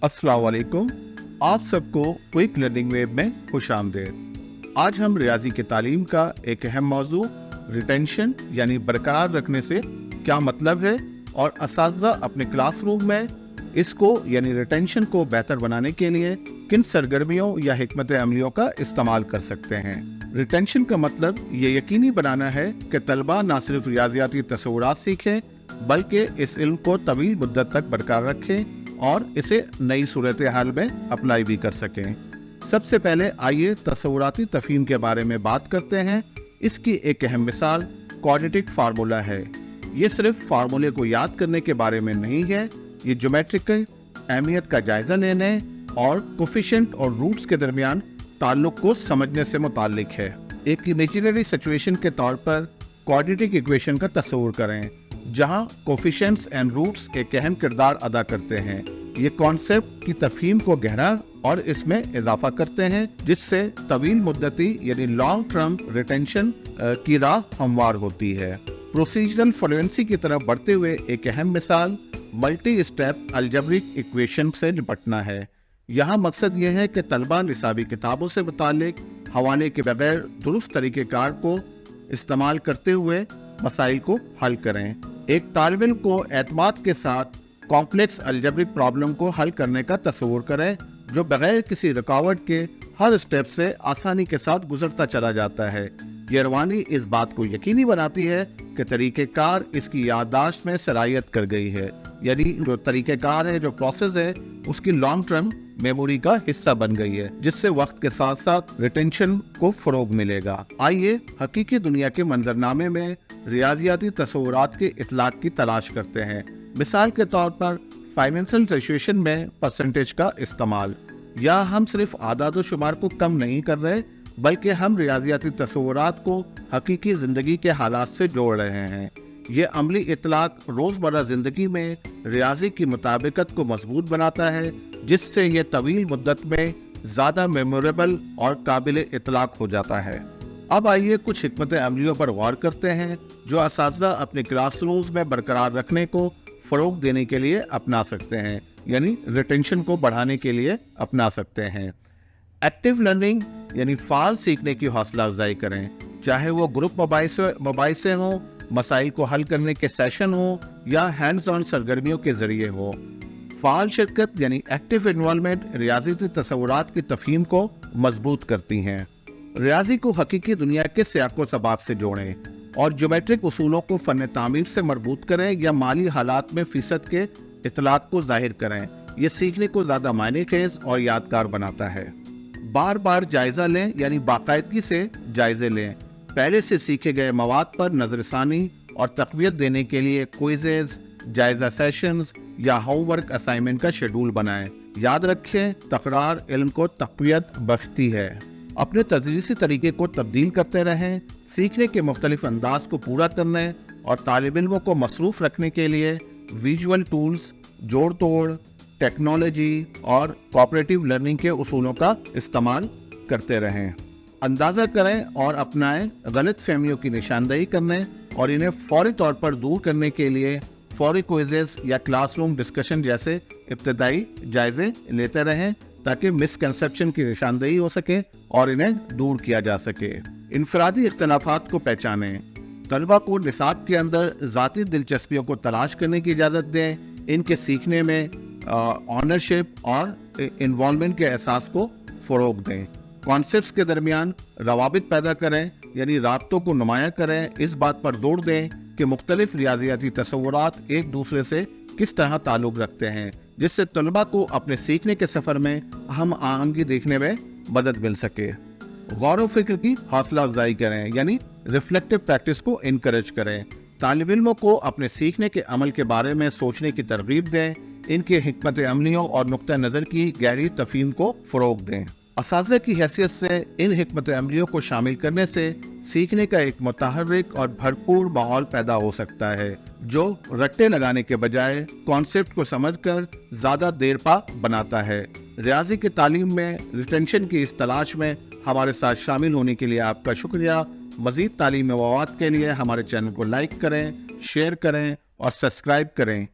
अस्सलाम वालेकुम। आप सबको क्विक लर्निंग वेब में खुश आमदीद। आज हम रियाजी की तालीम का एक अहम मौजू रिटेंशन यानी बरकरार रखने से क्या मतलब है और असातिज़ा अपने क्लासरूम में इसको यानी रिटेंशन को बेहतर बनाने के लिए किन सरगर्मियों या हिकमत अमलियों का इस्तेमाल कर सकते हैं। रिटेंशन का मतलब ये यकीनी बनाना है कि तलबा न सिर्फ रियाजियाती तस्वुरात सीखें बल्कि इस इल्म को तवील मुद्दत तक बरकरार रखें और इसे नई सूरत हाल में अप्लाई भी कर सकें। सबसे पहले आइए तस्वुराती तफहीम के बारे में बात करते हैं। इसकी एक अहम मिसाल क्वाड्रेटिक फार्मूला है। ये सिर्फ फार्मूले को याद करने के बारे में नहीं है, ये ज्योमेट्रिकल अहमियत का जायजा लेने और कोफिशिएंट और रूट्स के दरमियान ताल्लुक को समझने से मुताल्लिक है। एक इमेजिनरी सिचुएशन के तौर पर क्वाड्रेटिक इक्वेशन का तस्वुर करें जहां कोफिशिएंट्स एंड रूट्स एक अहम किरदार अदा करते हैं। ये कॉन्सेप्ट की तफहीम को गहरा और इसमें इजाफा करते हैं जिससे तवील मुद्दती यानी लॉन्ग टर्म रिटेंशन की राह हमवार होती है। प्रोसीजरल फ्लुएंसी की तरफ बढ़ते हुए एक अहम मिसाल मल्टी स्टेप अलजेब्रिक इक्वेशन से निपटना है। यहाँ मकसद ये है कि तलबा निसाबी किताबों से मुतालिक हवाले के बगैर दुरुस्त तरीक़ेकार को इस्तेमाल करते हुए मसाइल को हल करें। एक तालिब इल्म को एतमाद के साथ कॉम्प्लेक्स अलजेब्रिक प्रॉब्लम को हल करने का तस्वुर करें जो बगैर किसी रुकावट के हर स्टेप से आसानी के साथ गुजरता चला जाता है। ये रवानी इस बात को यकीनी बनाती है कि तरीक़ेकार इसकी याददाश्त में सलाहियत कर गई है, यानी जो तरीक़ेकार है, जो प्रोसेस है, उसकी लॉन्ग टर्म मेमोरी का हिस्सा बन गई है, जिससे वक्त के साथ साथ रिटेंशन को फरोग मिलेगा। आइए हकीकी दुनिया के मंजरनामे में रियाजियाती तस्वुरात के इतलाक की तलाश करते हैं। मिसाल के तौर पर फाइनेंशियल सिचुएशन में परसेंटेज का इस्तेमाल। या हम सिर्फ आदाद व शुमार को कम नहीं कर रहे बल्कि हम रियाजियाती तस्वुरात को हकीकी जिंदगी के हालात से जोड़ रहे हैं। ये अमली इतलाक रोजमर्रा जिंदगी में रियाजी की मुताबिकत को मजबूत बनाता है जिससे ये तवील मुद्दत में ज्यादा मेमोरेबल और काबिल इतलाक हो जाता है। अब आइए कुछ हिकमत अमलियों पर गौर करते हैं जो असातिज़ा अपने क्लासरूम्स में बरकरार रखने को फरोग देने के लिए अपना सकते हैं, यानी रिटेंशन को बढ़ाने के लिए अपना सकते हैं। एक्टिव लर्निंग यानी फाल सीखने की हौसला अफजाई करें, चाहे वो ग्रुप मोबाइल से हो, मसाइल को हल करने के सेशन हो या हैंड्स ऑन सरगर्मियों के जरिए हो। फाल शिरकत यानी एक्टिव इन्वॉल्वमेंट रियाजी तस्वुरात की तफहीम को मजबूत करती हैं। रियाजी को हकीकी दुनिया के सियाको सबाक से जोड़ें और ज्योमेट्रिक उसूलों को फन तामीर से मरबूत करें या माली हालात में फीसद के इतलाक को जाहिर करें। ये सीखने को ज्यादा मायने खेज और यादगार बनाता है। बार बार जायजा लें यानी बाकायदगी से जायजे लें। पहले से सीखे गए मवाद पर नजरसानी और तक़वियत देने के लिए क्विज़ेस, जायजा सेशंस या होमवर्क असाइनमेंट का शेड्यूल बनाएं। याद रखें, तकरार इल्म को तक़वियत बख्शती है। अपने तदरीसी तरीके को तब्दील करते रहें। सीखने के मुख्तलिफ अंदाज को पूरा करने और तालिब इल्मों को मसरूफ़ रखने के लिए विजुअल टूल्स, जोड़ तोड़, टेक्नोलॉजी और कोऑपरेटिव लर्निंग के उसूलों का इस्तेमाल करते रहें। अंदाज़ा करें और अपनाएं। गलत फहमियों की निशानदेही करने और इन्हें फौरी तौर पर दूर करने के लिए फौरी क्विज़ेस या क्लासरूम डिस्कशन जैसे इब्तदाई जायजे लेते रहें ताकि मिसकंसेप्शन की निशानदेही हो सके और इन्हें दूर किया जा सके। इनफरादी इख्तलाफात को पहचानें। तलबा को निसाब के अंदर ज़ाती दिलचस्पियों को तलाश करने की इजाज़त दें। इनके सीखने में ऑनरशिप और इन्वॉल्वमेंट के एहसास को फ़रोग दें। कॉन्सेप्ट्स के दरमियान रवाबित पैदा करें यानी राब्तों को नुमाया करें। इस बात पर जोर दें कि मुख्तलिफ रियाजियाती तस्वुरात एक दूसरे से किस तरह ताल्लुक़ रखते हैं जिससे तलबा को अपने सीखने के सफ़र में हम आहंगी देखने में मदद मिल सके। गौर व फिक्र की हौसला अफजाई करें यानी रिफ्लेक्टिव प्रैक्टिस को इनकरेज करें। तालिब इल्मों को अपने सीखने के अमल के बारे में सोचने की तरगीब दें। इनके हिकमत अमलियों और नुक्ता नज़र की गहरी तफहीम को फ़रोग दें। असातिज़ा की हैसियत से इन हिकमत अमलियों को शामिल करने से सीखने का एक मुतहर्रिक और भरपूर माहौल पैदा हो सकता है जो रट्टे लगाने के बजाय कॉन्सेप्ट को समझकर ज़्यादा देर पा बनाता है। रियाजी की तालीम में रिटेंशन की इस तलाश में हमारे साथ शामिल होने के लिए आपका शुक्रिया। मज़ीद तालीमी मवाद के लिए हमारे चैनल को लाइक करें, शेयर करें और सब्सक्राइब करें।